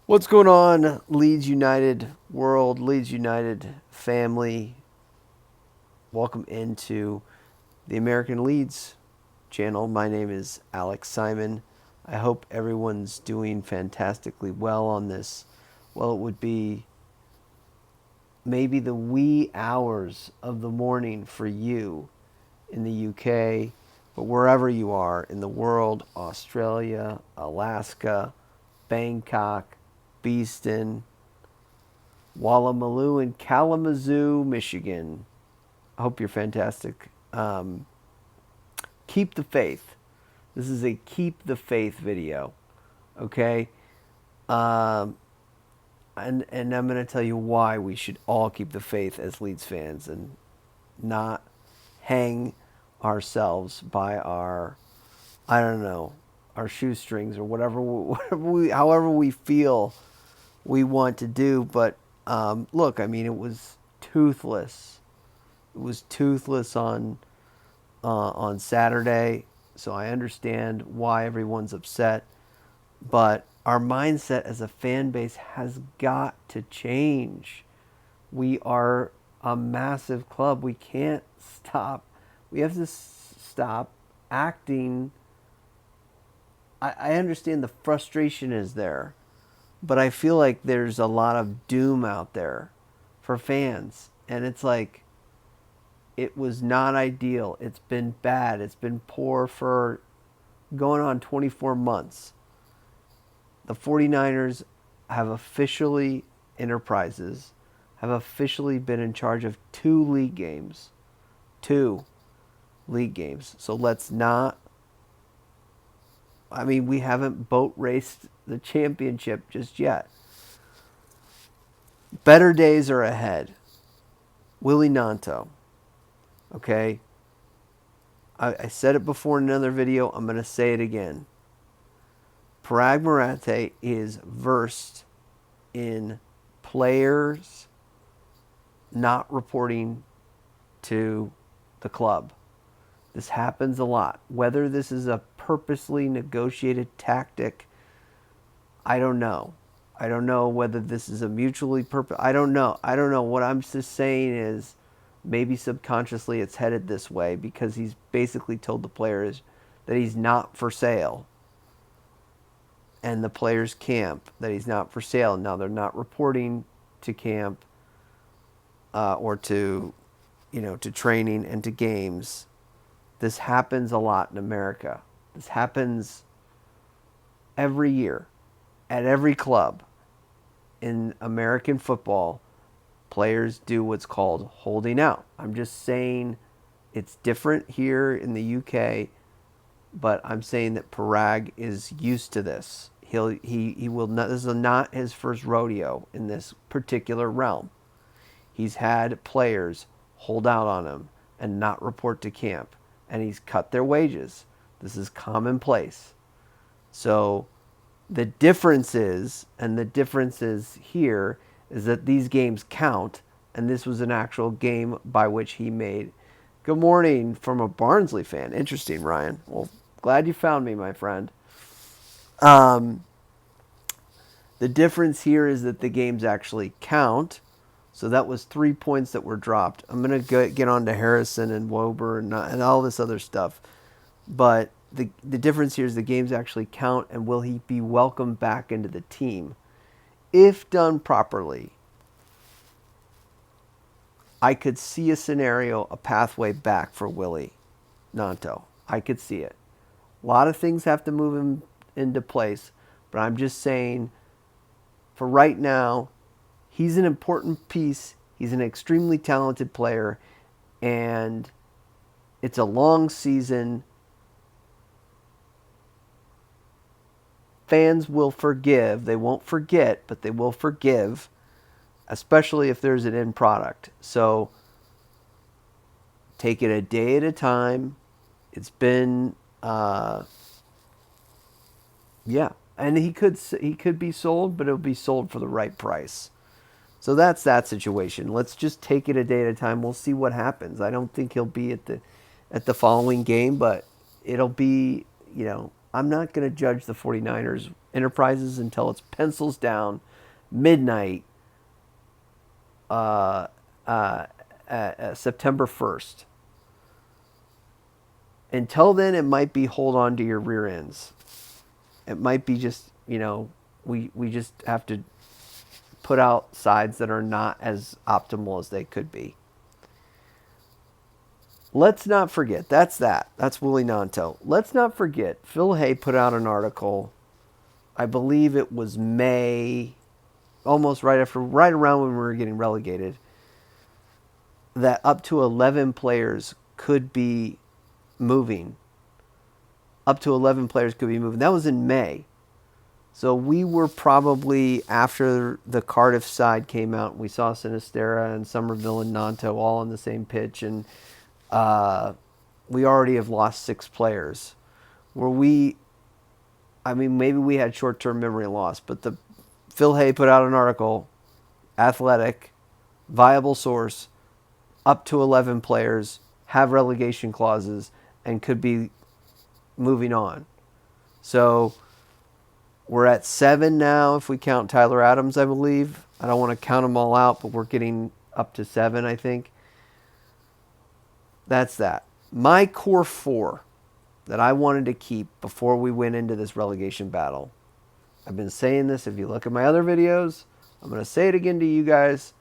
What's going on, Leeds United world, Leeds United family? Welcome into the American Leeds channel. My name is Alex Simon. I hope everyone's doing fantastically well on this. Well, it would be maybe the wee hours of the morning for you in the UK, but wherever you are in the world, Australia, Alaska, Bangkok, Beeston, Wallamaloo in Kalamazoo, Michigan. I hope you're fantastic. Keep the faith. This is a keep the faith video, okay? Um, and I'm going to tell you why we should all keep the faith as Leeds fans and not hang ourselves by our, I don't know, our shoestrings or however we feel we want to do. But look, I mean, it was toothless. It was toothless on Saturday, so I understand why everyone's upset. But our mindset as a fan base has got to change. We are a massive club. We can't stop. We have to stop acting. I understand the frustration is there, but I feel like there's a lot of doom out there for fans. And it's like, it was not ideal. It's been bad. It's been poor for going on 24 months. The 49ers have officially, Enterprises, have officially been in charge of 2 league games. 2 league games. So let's not, I mean, we haven't boat raced the championship just yet. Better days are ahead. Willie Nanto. Okay? I said it before in another video. I'm going to say it again. Parag Marate is versed in players not reporting to the club. This happens a lot. Whether this is a purposely negotiated tactic, I don't know. I don't know whether this is a mutually purpose. I don't know. What I'm just saying is maybe subconsciously it's headed this way because he's basically told the players that he's not for sale. And the players camp that he's not for sale. Now they're not reporting to camp or to, to training and to games. This happens a lot in America. This happens every year at every club in American football. Players do what's called holding out. I'm just saying it's different here in the UK, but I'm saying that Parag is used to this. He will not. This is not his first rodeo in this particular realm. He's had players hold out on him and not report to camp, and he's cut their wages. This is commonplace. So the differences here is that these games count, and this was an actual game by which he made. Good morning from a Barnsley fan. Interesting, Ryan. Well, glad you found me, my friend. The difference here is that the games actually count. So that was 3 points that were dropped. I'm going to get on to Harrison and Wober and all this other stuff. But the difference here is the games actually count, and will he be welcomed back into the team? If done properly, I could see a scenario, a pathway back for Willie Nanto. I could see it. A lot of things have to move him into place, but I'm just saying, for right now, he's an important piece. He's an extremely talented player, and it's a long season. Fans will forgive. They won't forget, but they will forgive, especially if there's an end product. So take it a day at a time. It's been, and he could be sold, but it'll be sold for the right price. So that's that situation. Let's just take it a day at a time. We'll see what happens. I don't think he'll be at the following game, but it'll be, I'm not going to judge the 49ers enterprises until it's pencils down midnight, uh, September 1st. Until then, it might be hold on to your rear ends. It might be just, we just have to put out sides that are not as optimal as they could be. Let's not forget, that's Willie Nanto. Let's not forget, Phil Hay put out an article, I believe it was May, almost right around when we were getting relegated, that up to 11 players could be moving. Up to 11 players could be moving. That was in May. So we were probably, after the Cardiff side came out, we saw Sinistera and Somerville and Nanto all on the same pitch, and we already have lost 6 players. Maybe we had short-term memory loss, but Phil Hay put out an article, Athletic, viable source, up to 11 players, have relegation clauses, and could be moving on. So we're at 7 now if we count Tyler Adams, I believe. I don't want to count them all out, but we're getting up to 7, I think. That's that. My core 4 that I wanted to keep before we went into this relegation battle. I've been saying this. If you look at my other videos, I'm going to say it again to you guys.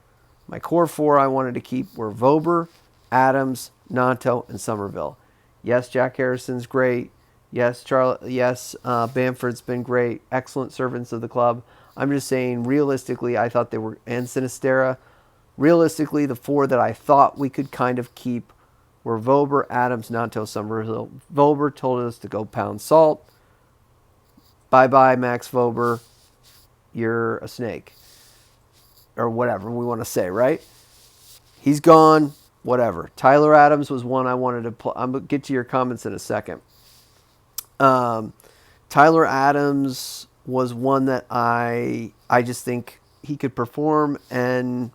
My core 4 I wanted to keep were Vober, Adams, Nanto, and Somerville. Yes, Jack Harrison's great. Yes, Bamford's been great. Excellent servants of the club. I'm just saying, realistically, I thought they were, and Sinistera, realistically, the 4 that I thought we could kind of keep were Vober, Adams, Nanto, Somerville. Vober told us to go pound salt. Bye-bye, Max Vober. You're a snake. Or whatever we want to say, right? He's gone. Whatever. Tyler Adams was one I wanted to play. I'm going to get to your comments in a second. Tyler Adams was one that I just think he could perform, and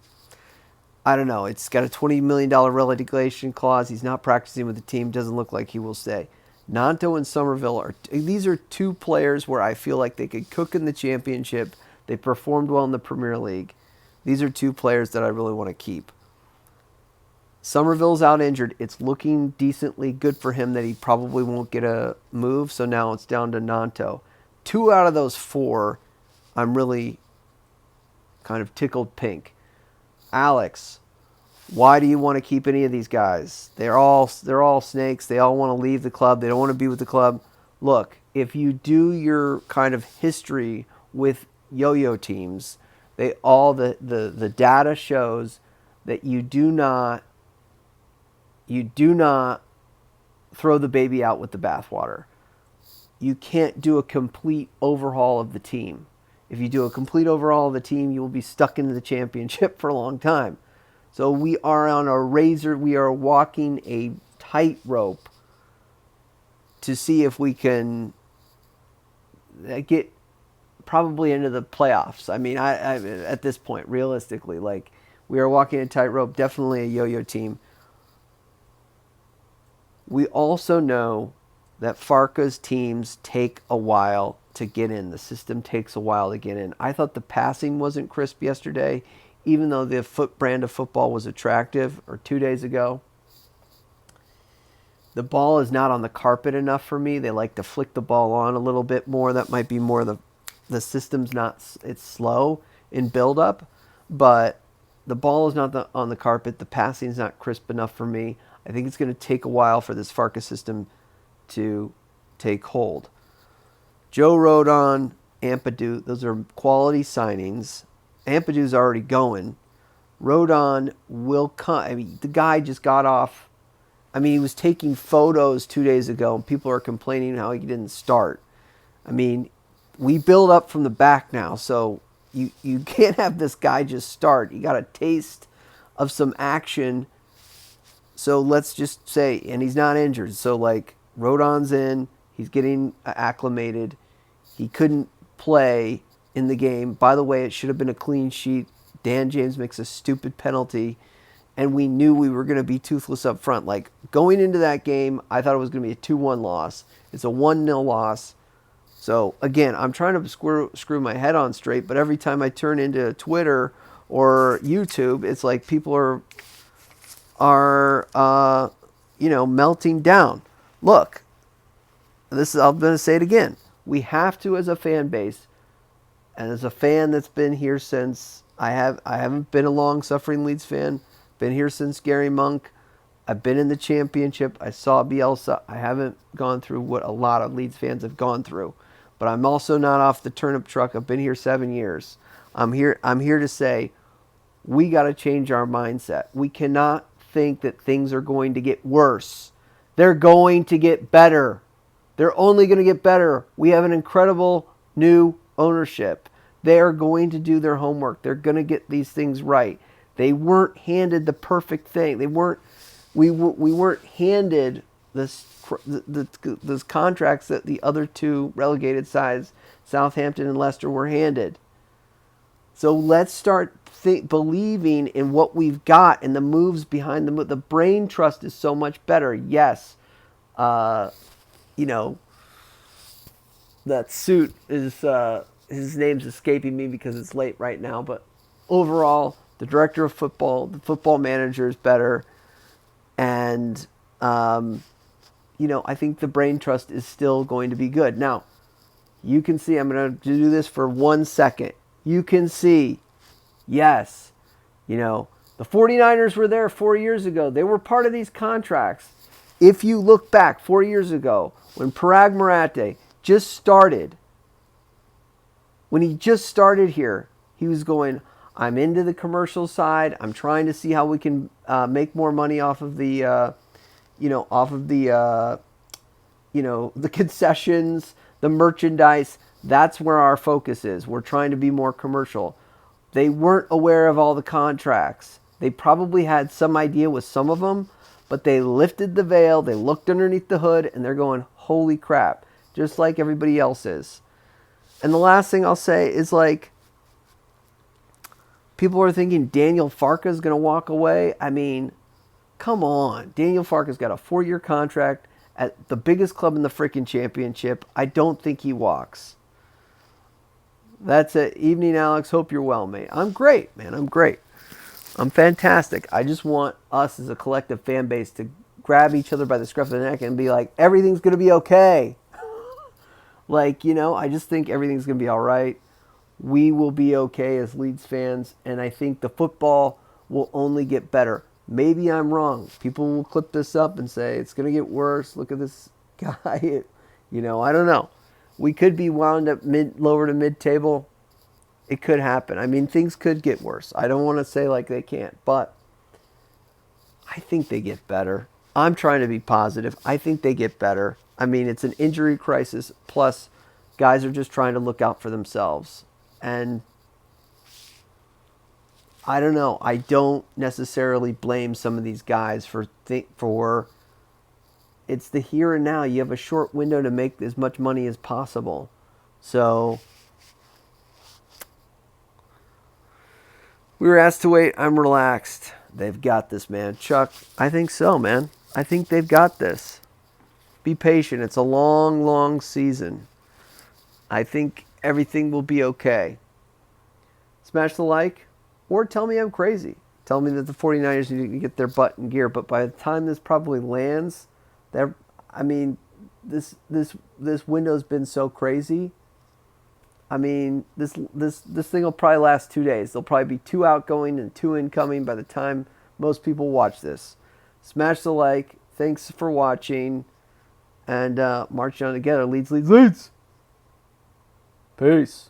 I don't know. It's got a $20 million relegation clause. He's not practicing with the team. Doesn't look like he will stay. Nanto and Somerville these are 2 players where I feel like they could cook in the championship. They performed well in the Premier League. These are 2 players that I really want to keep. Somerville's out injured. It's looking decently good for him that he probably won't get a move. So now it's down to Nanto. 2 out of those 4, I'm really kind of tickled pink. Alex, why do you want to keep any of these guys? They're all snakes. They all want to leave the club. They don't want to be with the club. Look, if you do your kind of history with yo-yo teams, the data shows that you do not throw the baby out with the bathwater. You can't do a complete overhaul of the team. If you do a complete overhaul of the team, you will be stuck into the championship for a long time. So we are on a razor. We are walking a tightrope to see if we can get probably into the playoffs. I mean, I at this point, realistically, like, we are walking a tightrope. Definitely a yo-yo team. We also know that Farca's teams take a while to get in. The system takes a while to get in. I thought the passing wasn't crisp yesterday, even though the brand of football was attractive, or 2 days ago. The ball is not on the carpet enough for me. They like to flick the ball on a little bit more. That might be more the system's not, it's slow in build-up, but the ball is not on the carpet. The passing is not crisp enough for me. I think it's going to take a while for this Farca system to take hold. Joe Rodon, Ampadu, those are quality signings. Ampadu's already going. Rodon will come. I mean, the guy just got off. I mean, he was taking photos 2 days ago, and people are complaining how he didn't start. I mean, we build up from the back now, so you can't have this guy just start. You got a taste of some action. So let's just say, and he's not injured. So, like, Rodon's in. He's getting acclimated. He couldn't play in the game. By the way, it should have been a clean sheet. Dan James makes a stupid penalty, and we knew we were going to be toothless up front. Like, going into that game, I thought it was going to be a 2-1 loss. It's a 1-0 loss. So again, I'm trying to screw my head on straight, but every time I turn into Twitter or YouTube, it's like people are melting down. Look, I'm going to say it again. We have to, as a fan base, and as a fan that's been here since I haven't been a long suffering Leeds fan. Been here since Gary Monk. I've been in the championship. I saw Bielsa. I haven't gone through what a lot of Leeds fans have gone through, but I'm also not off the turnip truck. I've been here 7 years. I'm here to say we got to change our mindset. We cannot think that things are going to get worse. They're going to get better. They're only going to get better. We have an incredible new ownership. They are going to do their homework. They're going to get these things right. They weren't handed the perfect thing. We weren't handed those contracts that the other two relegated sides, Southampton and Leicester, were handed. So let's start believing in what we've got and the moves behind the move. The brain trust is so much better. Yes, that suit is his name's escaping me because it's late right now. But overall, the director of football, the football manager is better, and I think the brain trust is still going to be good. Now, you can see, I'm going to do this for 1 second. You can see, yes, the 49ers were there 4 years ago. They were part of these contracts. If you look back 4 years ago, when Parag Marate just started, when he just started here, he was going, I'm into the commercial side. I'm trying to see how we can make more money off of the, the concessions, the merchandise. That's where our focus is. We're trying to be more commercial. They weren't aware of all the contracts. They probably had some idea with some of them, but they lifted the veil. They looked underneath the hood, and they're going, holy crap, just like everybody else is. And the last thing I'll say is, like, people are thinking Daniel Farke is going to walk away. I mean, come on. Daniel Farke's got a 4-year contract at the biggest club in the freaking championship. I don't think he walks. That's it. Evening, Alex. Hope you're well, mate. I'm great, man. I'm great. I'm fantastic. I just want us as a collective fan base to grab each other by the scruff of the neck and be like, everything's going to be okay. I just think everything's going to be all right. We will be okay as Leeds fans, and I think the football will only get better. Maybe I'm wrong. People will clip this up and say, it's going to get worse. Look at this guy. I don't know. We could be wound up lower to mid-table. It could happen. I mean, things could get worse. I don't want to say like they can't, but I think they get better. I'm trying to be positive. I think they get better. I mean, it's an injury crisis, plus guys are just trying to look out for themselves. And I don't know. I don't necessarily blame some of these guys for it's the here and now. You have a short window to make as much money as possible. So we were asked to wait. I'm relaxed. They've got this, man. Chuck, I think so, man. I think they've got this. Be patient. It's a long, long season. I think everything will be okay. Smash the like, or tell me I'm crazy. Tell me that the 49ers need to get their butt in gear. But by the time this probably lands, this window's been so crazy. I mean, this thing will probably last 2 days. There'll probably be 2 outgoing and 2 incoming by the time most people watch this. Smash the like. Thanks for watching. And march on together. Leeds, Leeds, Leeds. Peace.